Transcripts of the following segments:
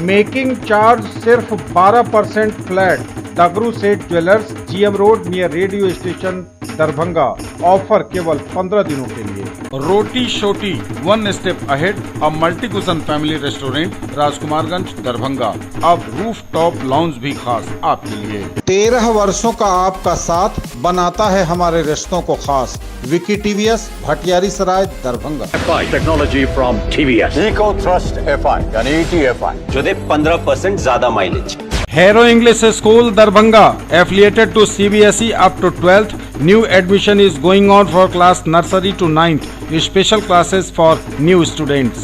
Making charge सिर्फ 12% flat. डगरू सेठ jewellers, GM road near radio station, Darbhanga. Offer केवल 15 दिनों के लिए। रोटी शोटी, one step ahead, a multi cushion family restaurant, Rajkumarganj, Darbhanga. अब रूफ टॉप लाउंज भी खास आपके लिए। 13 वर्षों का आपका साथ बनाता है हमारे रिश्तों को खास। Vicky TVS, Bhatiyari Sarai, Darbhanga. Technology from TVS, eco thrust FI यानी ETFI जो दे 15% ज्यादा mileage. Hero English School, Darbhanga, affiliated to CBSE up to 12th. New admission is going on for class nursery to 9th. Special classes for new students.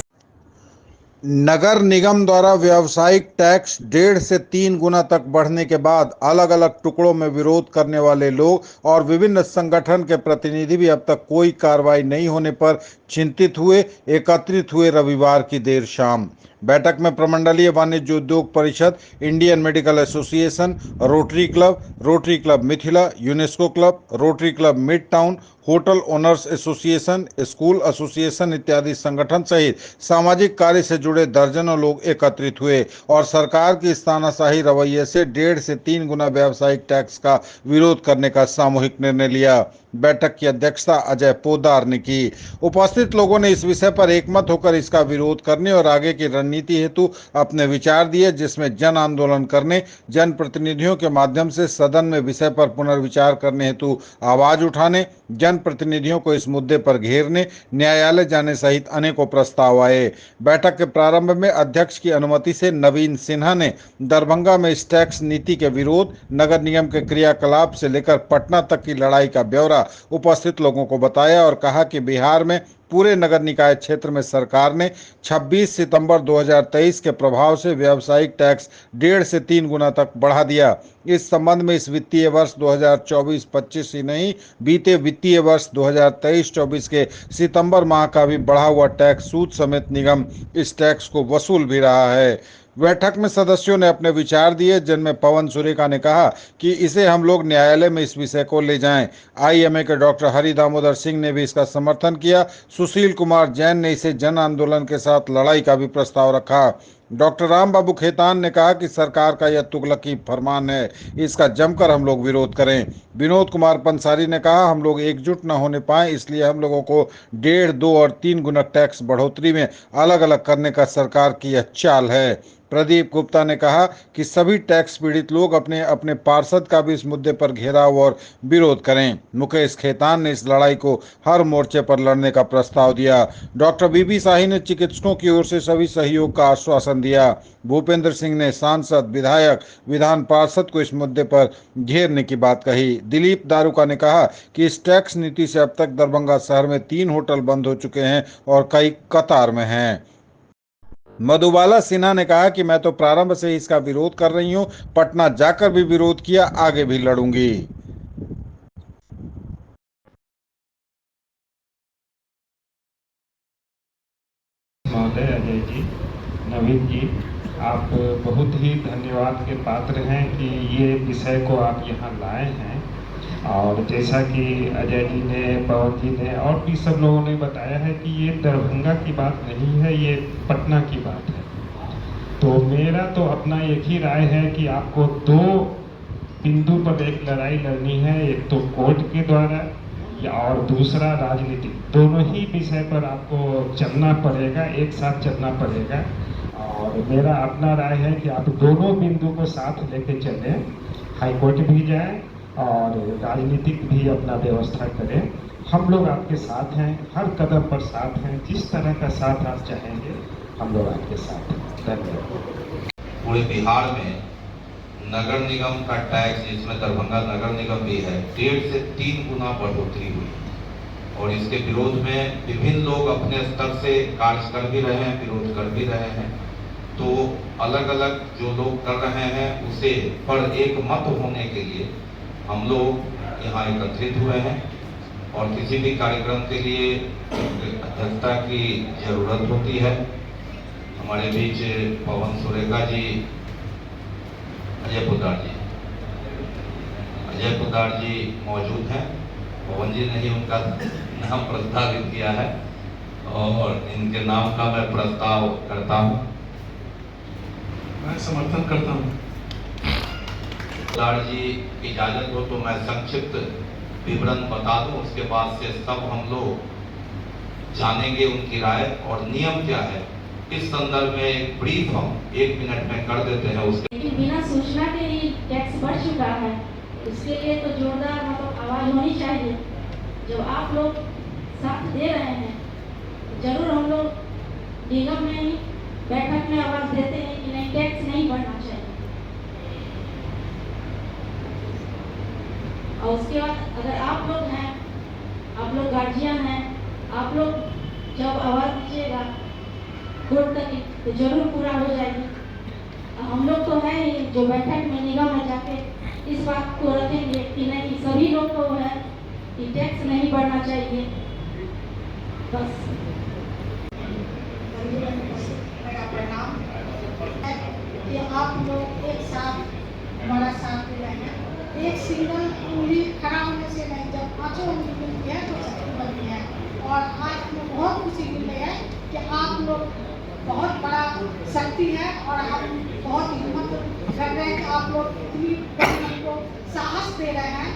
नगर निगम द्वारा व्यावसायिक tax 1.5 से 3 गुना तक बढ़ने के बाद अलग अलग टुकड़ों में विरोध करने वाले लोग और विभिन्न संगठन के प्रतिनिधि भी अब तक कोई कार्रवाई नहीं होने पर चिंतित हुए एकत्रित हुए रविवार की देर शाम। बैठक में प्रमंडलीय वाणिज्य उद्योग परिषद, Indian medical association, rotary club Mithila, UNESCO club, rotary club mid town, hotel owners association, school association इत्यादि संगठन सहित सामाजिक कार्य से जुड़े दर्जनों लोग एकत्रित हुए और सरकार की इस तानाशाही रवैये से 1.5 से 3 गुना व्यावसायिक टैक्स का विरोध करने का सामूहिक निर्णय लिया। बैठक की अध्यक्षता अजय पोद्दार ने की। उपस्थित लोगों ने इस विषय पर एकमत होकर इसका विरोध करने और आगे की रणनीति हेतु अपने विचार दिए, जिसमें जन आंदोलन करने, जनप्रतिनिधियों के माध्यम से सदन में विषय पर पुनर्विचार करने हेतु आवाज उठाने, जनप्रतिनिधियों को इस मुद्दे पर घेरने, न्यायालय जाने सहित अनेकों प्रस्ताव आए। बैठक के प्रारंभ में अध्यक्ष की अनुमति से नवीन सिन्हा ने दरभंगा में इस टैक्स नीति के विरोध, नगर निगम के क्रियाकलाप से लेकर पटना तक की लड़ाई का ब्यौरा उपस्थित लोगों को बताया और कहा कि बिहार में पूरे नगर निकाय क्षेत्र में सरकार ने 26 सितंबर 2023 के प्रभाव से व्यावसायिक टैक्स 1.5 से 3 गुना तक बढ़ा दिया। इस संबंध में इस वित्तीय वर्ष 2024-25 ही नहीं, बीते वित्तीय वर्ष 2023-24 के सितंबर माह का भी बढ़ा हुआ टैक्स सूद समेत निगम इस टैक्स को वसूल भी रहा है। बैठक में सदस्यों ने अपने विचार दिए, जिनमें पवन सुरेखा ने कहा कि इसे हम लोग न्यायालय में इस विषय को ले जाएं। IMA के डॉक्टर हरि दामोदर सिंह ने भी इसका समर्थन किया। सुशील कुमार जैन ने इसे जन आंदोलन के साथ लड़ाई का भी प्रस्ताव रखा। डॉक्टर राम बाबू खेतान ने कहा कि सरकार का यह तुगलकी फरमान है, इसका जमकर हम लोग विरोध करें। विनोद कुमार पंसारी ने कहा, हम लोग एकजुट न होने पाए, इसलिए हम लोगों को 1.5, 2 और 3 गुना टैक्स बढ़ोतरी में अलग अलग करने का सरकार की यह चाल है। प्रदीप गुप्ता ने कहा कि सभी टैक्स पीड़ित लोग अपने अपने पार्षद का भी इस मुद्दे पर घेराव और विरोध करें। मुकेश खेतान ने इस लड़ाई को हर मोर्चे पर लड़ने का प्रस्ताव दिया। डॉक्टर बीबी शाही ने चिकित्सकों की ओर से सभी सहयोग का आश्वासन दिया। भूपेंद्र सिंह ने सांसद, विधायक, विधान पार्षद को इस मुद्दे पर घेरने की बात कही। दिलीप दारुका ने कहा कि इस टैक्स नीति से अब तक दरभंगा शहर में 3 होटल बंद हो चुके हैं और कई कतार में हैं। मधुबाला सिन्हा ने कहा कि मैं तो प्रारंभ से ही इसका विरोध कर रही हूं, पटना जाकर भी विरोध किया, आगे भी लड़ूंगी। महोदय, अजय जी, नवीन जी, आप बहुत ही धन्यवाद के पात्र हैं कि ये विषय को आप यहाँ लाए हैं। और जैसा कि अजय जी ने, पवन जी ने और भी सब लोगों ने बताया है कि ये दरभंगा की बात नहीं है, ये पटना की बात है। तो मेरा तो अपना एक ही राय है कि आपको 2 बिंदु पर एक लड़ाई लड़नी है, एक तो कोर्ट के द्वारा और दूसरा राजनीतिक। दोनों ही विषय पर आपको चलना पड़ेगा, एक साथ चलना पड़ेगा। और मेरा अपना राय है कि आप दोनों बिंदु को साथ लेके चलें, हाईकोर्ट भी जाएं और राजनीतिक भी अपना व्यवस्था करें। हम लोग आपके साथ हैं, हर कदम पर साथ हैं। जिस तरह का साथ आप चाहेंगे हम लोग आपके साथ हैं। धन्यवाद। पूरे बिहार में नगर निगम का टैक्स, जिसमें दरभंगा नगर निगम भी है, 1.5 से 3 गुना बढ़ोतरी हुई और इसके विरोध में विभिन्न लोग अपने स्तर से कार्य कर भी रहे हैं, विरोध कर भी रहे हैं। तो अलग अलग जो लोग कर रहे हैं उसे पर एक मत होने के लिए हम लोग यहाँ एकत्रित हुए हैं और किसी भी कार्यक्रम के लिए अध्यक्षता की जरूरत होती है। हमारे बीच पवन सुरेखा जी, अजय पोद्दार जी मौजूद हैं। पवन जी ने ही उनका नाम प्रस्तावित किया है और इनके नाम का मैं प्रस्ताव करता हूं। मैं समर्थन करता हूँ। लाड़ जी इजाजत हो तो मैं संक्षिप्त विवरण बता दूं, उसके बाद से सब हम लोग जानेंगे उनकी राय और नियम क्या है। इस संदर्भ में एक ब्रीफ हम 1 मिनट में कर देते हैं। उसके लेकिन बिना सूचना के ही टैक्स बढ़ चुका है, इसके लिए तो जोरदार मतलब आवाज होनी चाहिए। जब आप लोग साथ दे रहे हैं, जरूर हम लोग निगम में ही बैठक में आवाज देते हैं कि नहीं, टैक्स नहीं बढ़ना चाहिए। और उसके बाद अगर आप लोग हैं, आप लोग गार्जियन हैं, आप लोग जब आवाज दीजिएगा कोर्ट तक तो जरूर पूरा हो जाएगी। हम लोग तो है ही जो बैठक में निगम में जाके इस बात को रखेंगे कि नहीं, सभी लोग को है कि टैक्स नहीं बढ़ना चाहिए। बस प्रणाम कि आप लोग एक साथ हमारा साथ दे रहे हैं। एक सिंगल उंगली खड़ा होने से नहीं, जब 5 उंगली मिलती है तो शक्ति बनती है। और आज हमें बहुत खुशी मिल रही है कि आप लोग बहुत बड़ा शक्ति है और आप बहुत हिम्मत कर रहे हैं कि आप लोग इतनी हमको साहस दे रहे हैं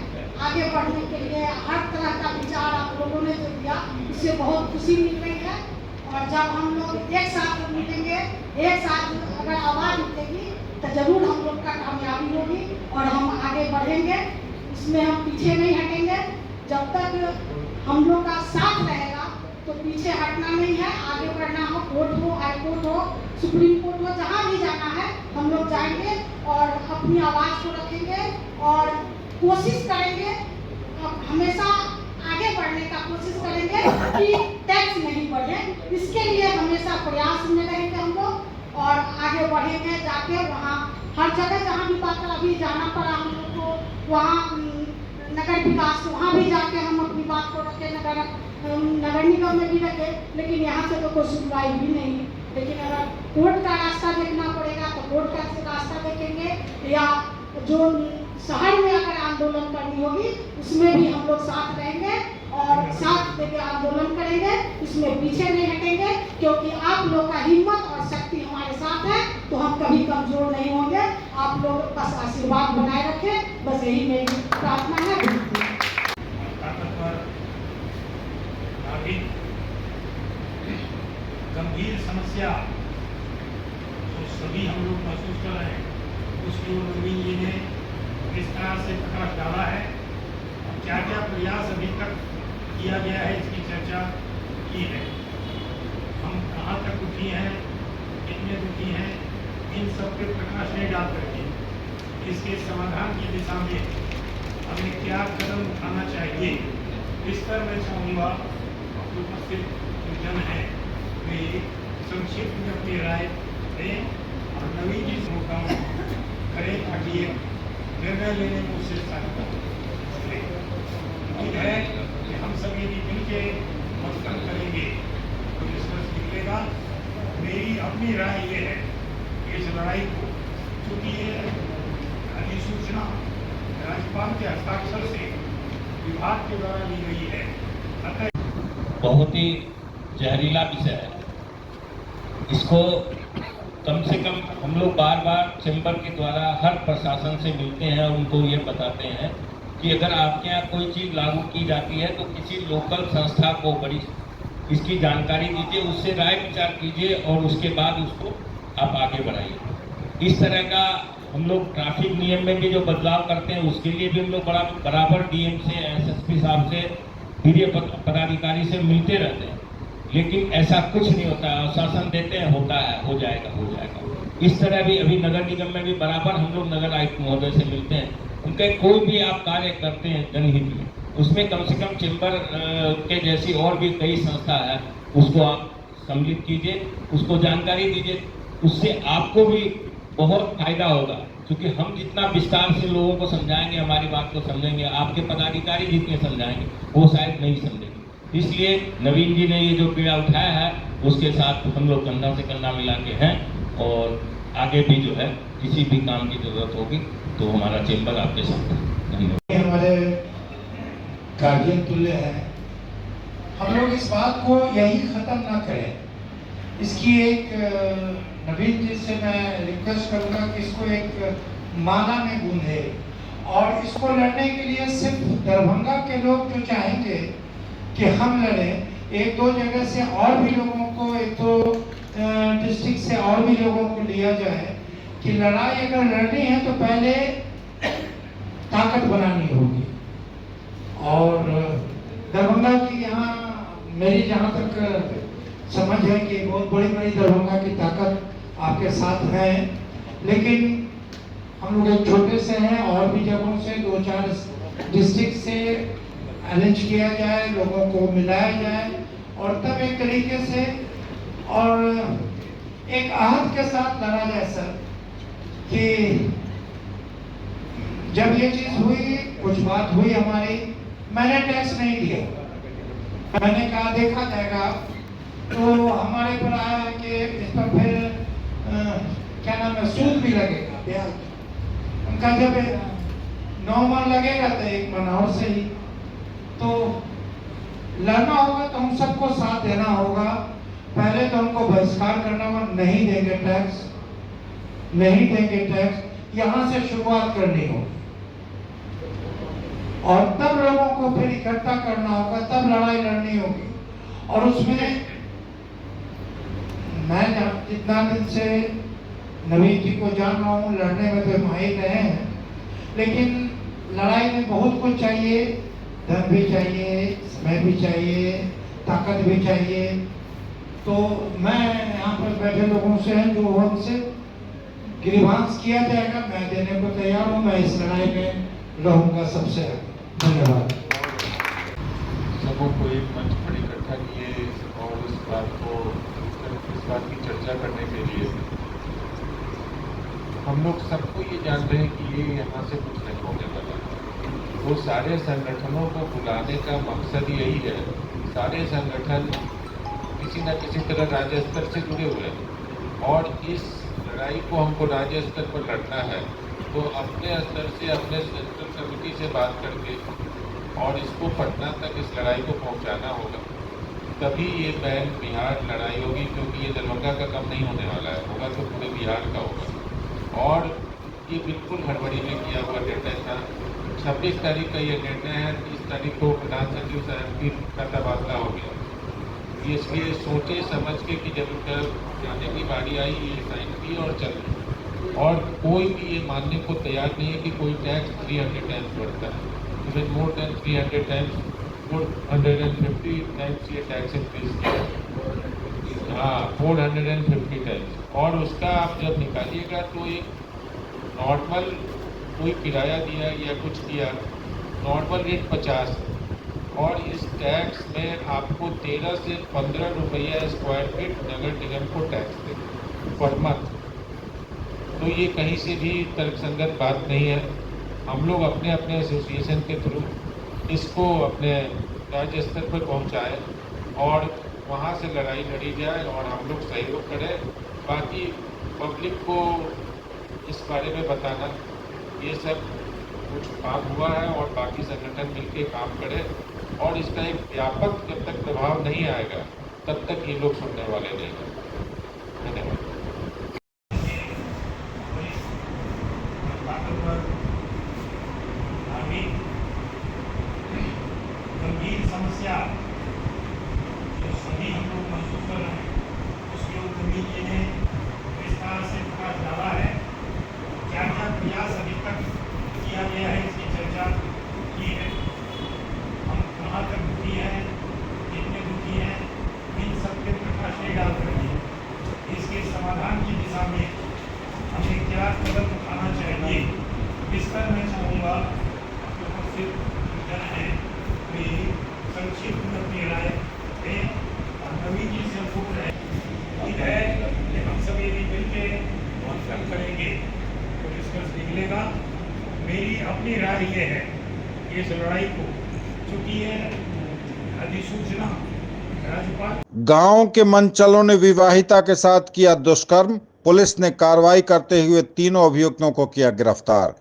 आगे बढ़ने के लिए। हर तरह का विचार आप लोगों ने जो दिया, इससे बहुत खुशी मिल रही है। और जब हम लोग एक साथ मिलेंगे, एक साथ अगर आवाज़ उठेगी तो जरूर हम लोग का कामयाबी होगी और हम आगे बढ़ेंगे। इसमें हम पीछे नहीं हटेंगे। जब तक हम लोग का साथ रहेगा तो पीछे हटना नहीं है, आगे बढ़ना हो। कोर्ट हो, हाई कोर्ट हो, सुप्रीम कोर्ट हो, जहाँ भी जाना है हम लोग जाएंगे और अपनी आवाज़ को रखेंगे और कोशिश करेंगे, हमेशा आगे बढ़ने का कोशिश करेंगे कि टैक्स नहीं बढ़े। इसके लिए हमेशा प्रयास में रहेंगे हम लोग और आगे बढ़ेंगे। जाके वहाँ हर जगह जहाँ भी बात अभी जाना पड़ा हम लोग को, वहाँ नगर विकास, वहाँ भी जाके हम अपनी बात को रखें। नगर निगम में भी रखे, लेकिन यहाँ से तो कोई सुनवाई भी नहीं। लेकिन अगर कोर्ट का रास्ता देखना पड़ेगा तो कोर्ट का रास्ता देखेंगे, या जो शहर में अगर आंदोलन करनी होगी उसमें भी हम लोग साथ रहेंगे और साथ देके आंदोलन करेंगे। इसमें पीछे नहीं हटेंगे, क्योंकि आप लोग का हिम्मत और शक्ति हमारे साथ है, तो हम कभी कमजोर नहीं होंगे। आप लोग बस आशीर्वाद बनाए रखें, बस यही मेरी प्रार्थना है। गंभीर समस्या जो सभी हम लोग महसूस कर रहे हैं, उसको नवीन जी ने इस तरह से प्रकाश डाला है। और क्या क्या प्रयास अभी तक किया गया है इसकी चर्चा की है। हम कहाँ तक दुखी हैं, कितने दुखी हैं, इन सब पे प्रकाश नहीं डाल करके इसके समाधान की दिशा में हमें क्या कदम उठाना चाहिए, इस पर मैं चाहूँगा उपस्थित जो जन है वे संक्षिप्त में अपनी राय दें और नवीन जी मौका करें ताकि निर्णय लेने को उससे सहायता मिले। उम्मीद है कि हम सभी मिल के मंथन करेंगे तो निष्कर्ष निकलेगा। मेरी अपनी राय ये है कि इस लड़ाई को, चूँकि ये अधिसूचना राज्यपाल के हस्ताक्षर से विभाग के द्वारा ली गई है, अतः बहुत ही जहरीला विषय है। इसको कम से कम हम लोग बार बार चैम्बर के द्वारा हर प्रशासन से मिलते हैं और उनको ये बताते हैं कि अगर आपके यहाँ कोई चीज़ लागू की जाती है तो किसी लोकल संस्था को बड़ी इसकी जानकारी दीजिए, उससे राय विचार कीजिए और उसके बाद उसको आप आगे बढ़ाइए। इस तरह का हम लोग ट्रैफिक नियम में भी जो बदलाव करते हैं उसके लिए भी हम लोग बराबर डीएम से, एसएसपी साहब से, हिरिय पदाधिकारी से मिलते रहते हैं, लेकिन ऐसा कुछ नहीं होता है। आश्वासन देते हैं होता है, हो जाएगा। इस तरह भी अभी नगर निगम में भी बराबर हम लोग नगर आयुक्त महोदय से मिलते हैं। उनके कोई भी आप कार्य करते हैं जनहित में, उसमें कम से कम चैम्बर के जैसी और भी कई संस्था है, उसको आप सम्मिलित कीजिए, उसको जानकारी दीजिए, उससे आपको भी बहुत फायदा होगा। क्योंकि हम जितना विस्तार से लोगों को समझाएंगे, हमारी बात को समझेंगे, आपके पदाधिकारी जितने समझाएंगे वो शायद नहीं समझेंगे। इसलिए नवीन जी ने ये जो पीड़ा उठाया है उसके साथ हम लोग कंधा से कंधा मिला के हैं और आगे भी जो है किसी भी काम की जरूरत होगी तो हमारा चैम्बर आपके साथ है। धन्यवाद। हमारे गार्जियन तुल्य है। हम लोग इस बात को यही खत्म ना करें इसकी एक नवीन जी से मैं रिक्वेस्ट करूँगा कि इसको एक माला में गूंधे, और इसको लड़ने के लिए सिर्फ दरभंगा के लोग जो चाहेंगे कि हम लड़ें, एक दो जगह से और भी लोगों को, एक दो डिस्ट्रिक्ट से और भी लोगों को लिया जाए कि लड़ाई अगर लड़नी है तो पहले ताकत बनानी होगी। और दरभंगा की यहाँ मेरी जहाँ तक समझ है कि बहुत बड़ी बड़ी दरभंगा की ताकत आपके साथ है, लेकिन हम लोग एक छोटे से हैं, और भी जगहों से 2-4 डिस्ट्रिक्ट से अरेंज किया जाए, लोगों को मिलाया जाए, और तब एक तरीके से और एक आहत के साथ लड़ा जाए सर, कि जब ये चीज हुई, कुछ बात हुई हमारी, मैंने टैक्स नहीं दिया, मैंने कहा देखा जाएगा, तो हमारे पर आया कि इस पर फिर क्या नाम है, सूद भी लगेगा, ब्याज। उनका जब 9 मन लगेगा तो 1 मन और से ही, तो लड़ना होगा तो हम सबको साथ देना होगा। पहले तो हमको बहिष्कार करना होगा, नहीं देंगे टैक्स, नहीं देंगे टैक्स, यहाँ से शुरुआत करनी होगी, और तब लोगों को फिर इकट्ठा करना होगा, तब लड़ाई लड़नी होगी। और उसमें मैं जितना दिन से नवीन जी को जान रहा हूँ, लड़ने में तो माहिर रहे हैं, लेकिन लड़ाई में बहुत कुछ चाहिए, धन भी चाहिए, समय भी चाहिए, ताकत भी चाहिए। तो मैं यहाँ पर बैठे लोगों से हैं, जो हमसे गिरवांश किया जाएगा, मैं देने को तैयार हूँ, मैं इस लड़ाई में रहूँगा सबसे आगे। धन्यवाद। सबों को एक मंच पर इकट्ठा किए और इस बात की चर्चा करने के लिए हम लोग सबको ये जान रहे हैं कि ये यहाँ से कुछ नहीं होने वाला। वो सारे संगठनों को बुलाने का मकसद यही है, सारे संगठन किसी न किसी तरह राज्य स्तर से जुड़े हुए हैं, और इस लड़ाई को हमको राज्य स्तर पर लड़ना है, तो अपने स्तर से, अपने सेंट्रल कमेटी से बात करके और इसको पटना तक इस लड़ाई को पहुंचाना होगा, तभी ये बैन बिहार लड़ाई होगी, क्योंकि ये दरभंगा का कम नहीं होने वाला है, होगा तो पूरे बिहार का होगा। और ये बिल्कुल हड़बड़ी में किया हुआ निर्णय था। 26 तारीख का ये निर्णय है, 30 तारीख को प्रधान सचिव साहब का तबादला हो गया। इसलिए सोचे समझ के कि जब जाने की बारी आई, ये साइन की और चल गई, और कोई भी ये मानने को तैयार नहीं है कि कोई टैक्स 300 टाइम्स बढ़ता है, even more than 300 times, 450 times ये टैक्स इंक्रीज किया। हाँ, 450 टाइम्स। और उसका आप जब निकालिएगा तो एक नॉर्मल कोई किराया दिया या कुछ दिया, नॉर्मल रेट 50, और इस टैक्स में आपको 13 से 15 रुपया स्क्वायर फीट नगर निगम को टैक्स देगा पर मंथ। तो ये कहीं से भी तर्कसंगत बात नहीं है। हम लोग अपने अपने एसोसिएशन के थ्रू इसको अपने राज्य स्तर पर पहुंचाएं और वहाँ से लड़ाई लड़ी जाए और हम लोग सहयोग करें। बाकी पब्लिक को इस बारे में बताना, ये सब कुछ काम हुआ है और बाकी संगठन मिलकर काम करें, और इसका एक व्यापक जब तक प्रभाव नहीं आएगा तब तक ये लोग सुनने वाले नहीं हैं। धन्यवाद। गंभीर समस्या जो सभी हम लोग महसूस कर रहे हैं, उसके ऊपर जी ने इस तरह से प्रकाश डाला है। क्या क्या प्रयास अभी तक किया गया है, इसकी चर्चा की है। हम कहाँ तक दुखी हैं, कितने दुखी हैं, इन सब पे प्रकाश नहीं डाल करके इसके समाधान की दिशा में हमें क्या कदम उठाना चाहिए, इस पर मैं चाहूँगा कि उपस्थित जन है संक्षिप्त में अपनी राय दें। और नवीन जी से पूछ रहे है कि हम सभी मिल के मंथन करेंगे तो डिस्कस निकलेगा। मेरी अपनी राय ये है कि इस लड़ाई को, चूंकि ये अधिसूचना राज्यपाल। गांव के मनचलों ने विवाहिता के साथ किया दुष्कर्म, पुलिस ने कार्रवाई करते हुए तीनों अभियुक्तों को किया गिरफ्तार।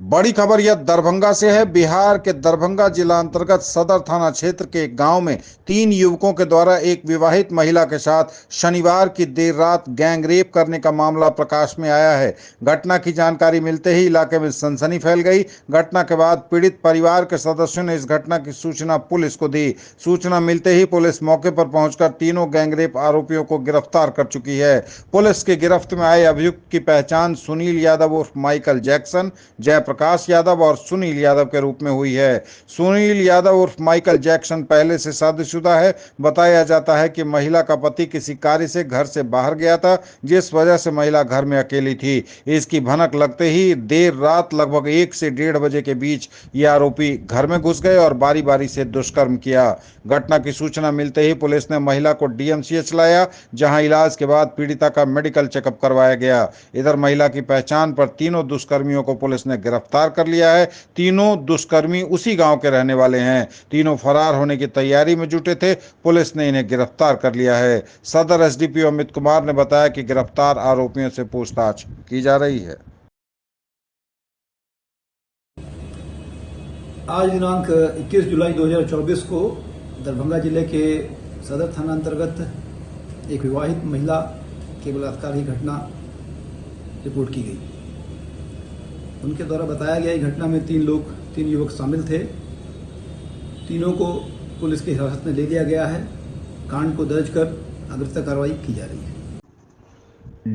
बड़ी खबर यह दरभंगा से है। बिहार के दरभंगा जिला अंतर्गत सदर थाना क्षेत्र के एक गांव में 3 युवकों के द्वारा एक विवाहित महिला के साथ शनिवार की देर रात गैंग रेप करने का मामला प्रकाश में आया है। घटना की जानकारी मिलते ही इलाके में सनसनी फैल गई। घटना के बाद पीड़ित परिवार के सदस्यों ने इस घटना की सूचना पुलिस को दी। सूचना मिलते ही पुलिस मौके पर पहुंचकर तीनों गैंग रेप आरोपियों को गिरफ्तार कर चुकी है। पुलिस की गिरफ्त में आए अभियुक्त की पहचान सुनील यादव उर्फ माइकल जैक्सन, जयप्रकाश यादव और सुनील यादव के रूप में हुई है। सुनील यादव उर्फ माइकल जैक्सन पहले से शादीशुदा है। बताया जाता है कि महिला का पति किसी कार्य से घर से बाहर गया था, जिस वजह से महिला घर में अकेली थी। इसकी भनक लगते ही देर रात लगभग 1 से 1:30 बजे के बीच ये आरोपी घर में घुस गए और बारी बारी से दुष्कर्म किया। घटना की सूचना मिलते ही पुलिस ने महिला को डीएमसीएच लाया, जहां इलाज के बाद पीड़िता का मेडिकल चेकअप करवाया गया। इधर महिला की पहचान पर तीनों दुष्कर्मियों को पुलिस ने गिरफ्तार कर लिया है। तीनों दुष्कर्मी उसी गांव के रहने वाले हैं। तीनों फरार होने की तैयारी में जुटे थे। पुलिस ने इन्हें गिरफ्तार कर लिया है। सदर एसडीपीओ अमित कुमार ने बताया कि गिरफ्तार आरोपियों से पूछताछ की जा रही है। आज दिनांक 21 जुलाई 2024 को दरभंगा जिले के सदर थाना अंतर्गत एक विवाहित महिला के बलात्कार की घटना रिपोर्ट की गई। उनके द्वारा बताया गया कि घटना में 3 युवक शामिल थे। तीनों को पुलिस की हिरासत में ले लिया गया है। कांड को दर्ज कर अग्रिम कार्रवाई की जा रही है।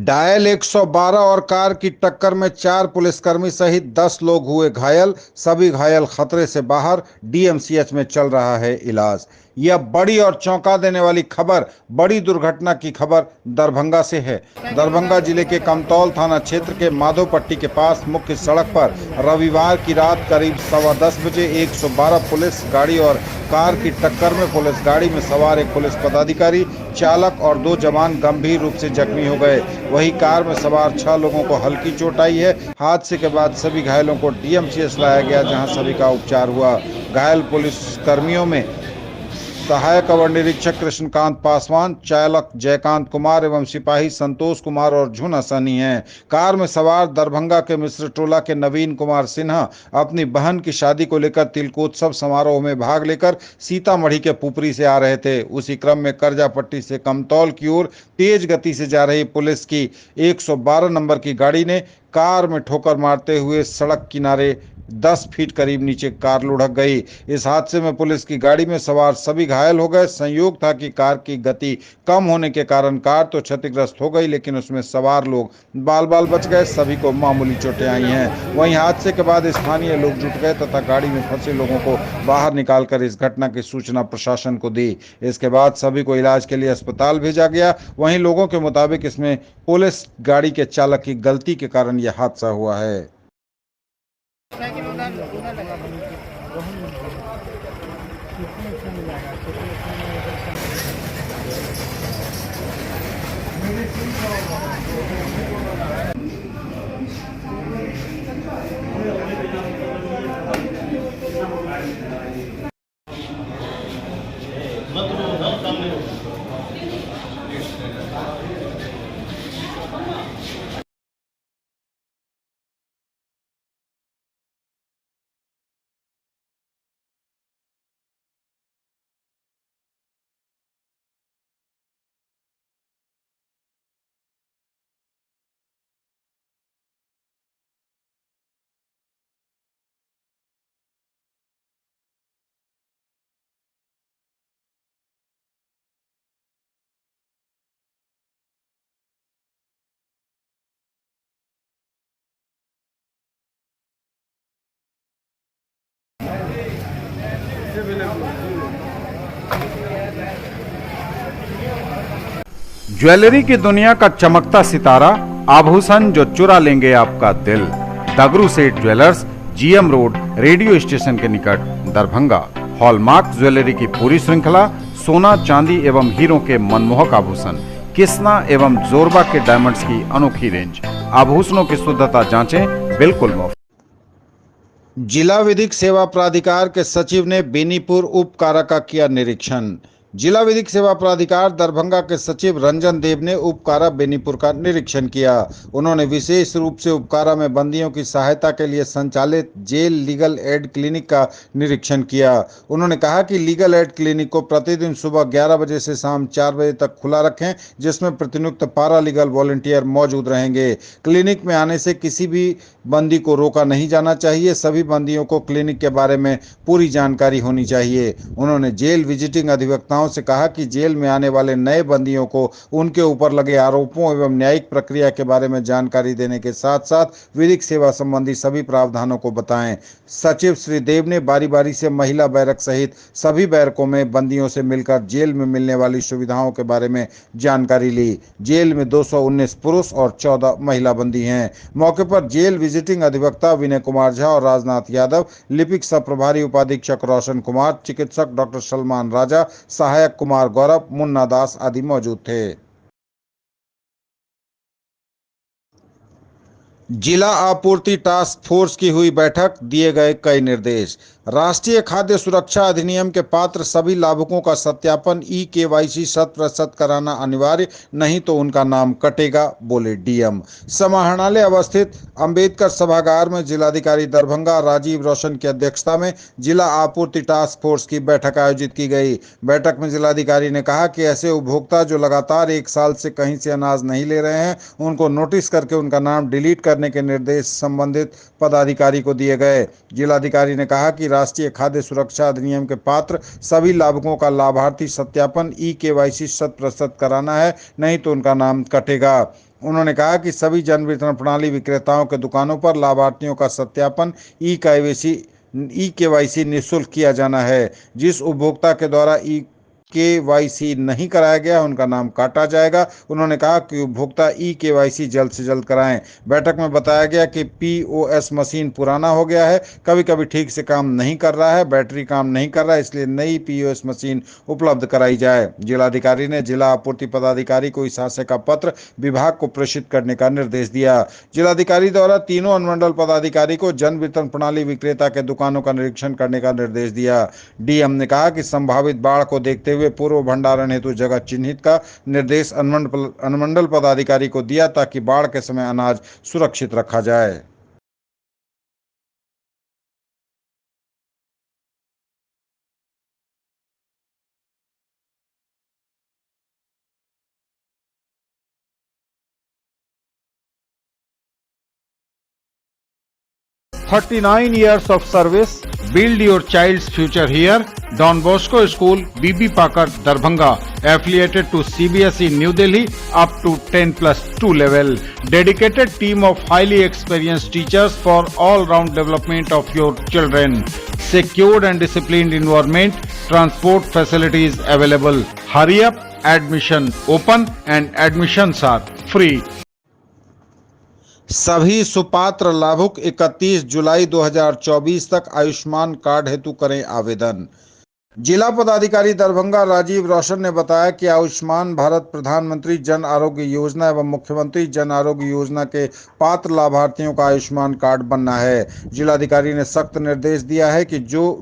डायल 112 और कार की टक्कर में 4 पुलिसकर्मी सहित 10 लोग हुए घायल। सभी घायल खतरे से बाहर। डीएमसीएच में चल रहा है इलाज। यह बड़ी और चौंका देने वाली खबर, बड़ी दुर्घटना की खबर दरभंगा से है। दरभंगा जिले के कमतौल थाना क्षेत्र के माधोपट्टी के पास मुख्य सड़क पर रविवार की रात करीब 10:15 बजे 112 पुलिस गाड़ी और कार की टक्कर में पुलिस गाड़ी में सवार एक पुलिस पदाधिकारी, चालक और 2 जवान गंभीर रूप से जख्मी हो गए। वहीं कार में सवार 6 लोगों को हल्की चोट आई है। हादसे के बाद सभी घायलों को डीएमसीएच लाया गया, जहां सभी का उपचार हुआ। घायल पुलिसकर्मियों में सहायक अवर निरीक्षक कृष्णकांत पासवान, चालक जयकांत कुमार एवं सिपाही संतोष कुमार और झुना सनी हैं। कार में सवार दरभंगा के मिश्र टोला के नवीन कुमार सिन्हा अपनी बहन की शादी को लेकर तिलकोत्सव समारोह में भाग लेकर सीतामढ़ी के पुपरी से आ रहे थे। उसी क्रम में करजापट्टी से कमतौल की ओर तेज गति से जा रही पुलिस की 112 नंबर की गाड़ी ने कार में ठोकर मारते हुए सड़क किनारे 10 फीट करीब नीचे कार लुढ़क गई। इस हादसे में पुलिस की गाड़ी में सवार सभी घायल हो गए। संयोग था कि कार की गति कम होने के कारण कार तो क्षतिग्रस्त हो गई, लेकिन उसमें सवार लोग बाल बाल बच गए। सभी को मामूली चोटें आई हैं। वहीं हादसे के बाद स्थानीय लोग जुट गए तथा गाड़ी में फंसे लोगों को बाहर निकालकर इस घटना की सूचना प्रशासन को दी। इसके बाद सभी को इलाज के लिए अस्पताल भेजा गया। वहीं लोगों के मुताबिक इसमें पुलिस गाड़ी के चालक की गलती के कारण यह हादसा हुआ है। ज्वेलरी की दुनिया का चमकता सितारा, आभूषण जो चुरा लेंगे आपका दिल। दगरू सेठ jewellers, GM road, radio station के निकट, दरभंगा। हॉलमार्क ज्वेलरी की पूरी श्रृंखला, सोना चांदी एवं हीरों के मनमोहक आभूषण, किस्ना एवं जोरबा के डायमंड्स की अनोखी रेंज। आभूषणों की शुद्धता जांचें, बिल्कुल मुफ्त। जिला विधिक सेवा प्राधिकार के सचिव ने बेनीपुर उप कारा का किया निरीक्षण। जिला विधिक सेवा प्राधिकार दरभंगा के सचिव रंजन देव ने उपकारा बेनीपुर का निरीक्षण किया। उन्होंने विशेष रूप से उपकारा में बंदियों की सहायता के लिए संचालित जेल लीगल एड क्लिनिक का निरीक्षण किया। उन्होंने कहा कि लीगल एड क्लिनिक को प्रतिदिन सुबह 11 बजे से शाम 4 बजे तक खुला रखें, जिसमें प्रतिनियुक्त पारा लीगल वॉलंटियर मौजूद रहेंगे। क्लिनिक में आने से किसी भी बंदी को रोका नहीं जाना चाहिए। सभी बंदियों को क्लिनिक के बारे में पूरी जानकारी होनी चाहिए। उन्होंने जेल विजिटिंग अधिवक्ताओं से कहा कि जेल में आने वाले नए बंदियों को उनके ऊपर लगे आरोपों एवं न्यायिक प्रक्रिया के बारे में जानकारी देने के साथ साथ विधिक सेवा संबंधी सभी प्रावधानों को बताएं। सचिव श्री देव ने बारी बारी से महिला बैरक सहित सभी बैरकों में बंदियों से मिलकर जेल में मिलने वाली सुविधाओं के बारे में जानकारी ली। जेल में 219 पुरुष और 14 महिला बंदी हैं। मौके पर जेल विजिटिंग अधिवक्ता विनय कुमार झा और राजनाथ यादव, लिपिक सह प्रभारी उपाधीक्षक रोशन कुमार, चिकित्सक डॉक्टर सलमान राजा, सहायक कुमार गौरव, मुन्ना दास आदि मौजूद थे। जिला आपूर्ति टास्क फोर्स की हुई बैठक, दिए गए कई निर्देश। राष्ट्रीय खाद्य सुरक्षा अधिनियम के पात्र सभी लाभुकों का सत्यापन ई-केवाईसी 100% कराना अनिवार्य, नहीं तो उनका नाम कटेगा, बोले डीएम। समाहरणालय अवस्थित अंबेडकर सभागार में जिलाधिकारी दरभंगा राजीव रोशन की अध्यक्षता में जिला आपूर्ति टास्क फोर्स की बैठक आयोजित की गई। बैठक में जिलाधिकारी ने कहा कि ऐसे उपभोक्ता जो लगातार 1 साल से कहीं से अनाज नहीं ले रहे हैं, उनको नोटिस करके उनका नाम डिलीट करने के निर्देश संबंधित पदाधिकारी को दिए गए। जिलाधिकारी ने कहा कि राष्ट्रीय खाद्य सुरक्षा अधिनियम के पात्र सभी लाभुकों का लाभार्थी सत्यापन ई-केवाईसी 100% कराना है, नहीं तो उनका नाम कटेगा। उन्होंने कहा कि सभी जन वितरण प्रणाली विक्रेताओं के दुकानों पर लाभार्थियों का सत्यापन ई-केवाईसी निःशुल्क किया जाना है। जिस उपभोक्ता के द्वारा ई-केवाईसी नहीं कराया गया उनका नाम काटा जाएगा। उन्होंने कहा कि उपभोक्ता ई-केवाईसी जल्द से जल्द कराएं। बैठक में बताया गया कि पीओएस मशीन पुराना हो गया है, कभी कभी ठीक से काम नहीं कर रहा है, बैटरी काम नहीं कर रहा है, इसलिए नई पीओएस मशीन उपलब्ध कराई जाए। जिलाधिकारी ने जिला आपूर्ति पदाधिकारी को इस आशय का पत्र विभाग को प्रेषित करने का निर्देश दिया। जिलाधिकारी द्वारा तीनों अनुमंडल पदाधिकारी को जन वितरण प्रणाली विक्रेता के दुकानों का निरीक्षण करने का निर्देश दिया। डीएम ने कहा कि संभावित बाढ़ को देखते हुए पूर्व भंडारण हेतु जगह चिन्हित का निर्देश अनुमंडल पदाधिकारी को दिया, ताकि बाढ़ के समय अनाज सुरक्षित रखा जाए। $39 years of service. Build your child's future here. Don Bosco School, BB Pakar, Darbhanga, affiliated to CBSE New Delhi, up to 10+2 level. Dedicated team of highly experienced teachers for all-round development of your children. Secured and disciplined environment. Transport facilities available. Hurry up, admission open and admissions are free. सभी सुपात्र लाभुक 31 जुलाई 2024 तक Ayushman card हेतु करें आवेदन। जिला पदाधिकारी दरभंगा राजीव रोशन ने बताया कि आयुष्मान भारत प्रधानमंत्री जन आरोग्य योजना एवं मुख्यमंत्री जन आरोग्य योजना के पात्र लाभार्थियों का आयुष्मान कार्ड बनना है। जिलाधिकारी ने सख्त निर्देश दिया है कि जो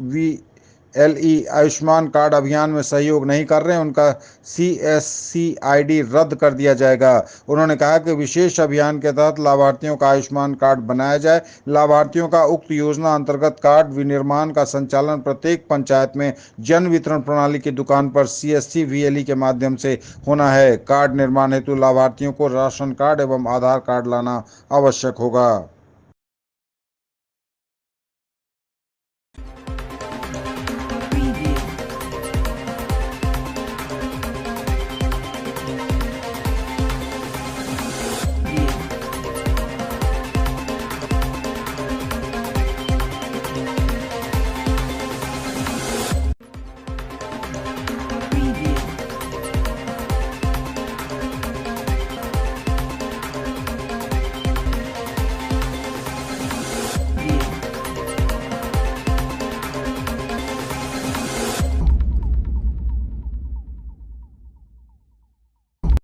VLE आयुष्मान कार्ड अभियान में सहयोग नहीं कर रहे हैं, उनका CSC ID रद्द कर दिया जाएगा। उन्होंने कहा कि विशेष अभियान के तहत लाभार्थियों का आयुष्मान कार्ड बनाया जाए। लाभार्थियों का उक्त योजना अंतर्गत कार्ड विनिर्माण का संचालन प्रत्येक पंचायत में जन वितरण प्रणाली की दुकान पर CSC VLE के माध्यम से होना है। कार्ड निर्माण हेतु लाभार्थियों को राशन कार्ड एवं आधार कार्ड लाना आवश्यक होगा।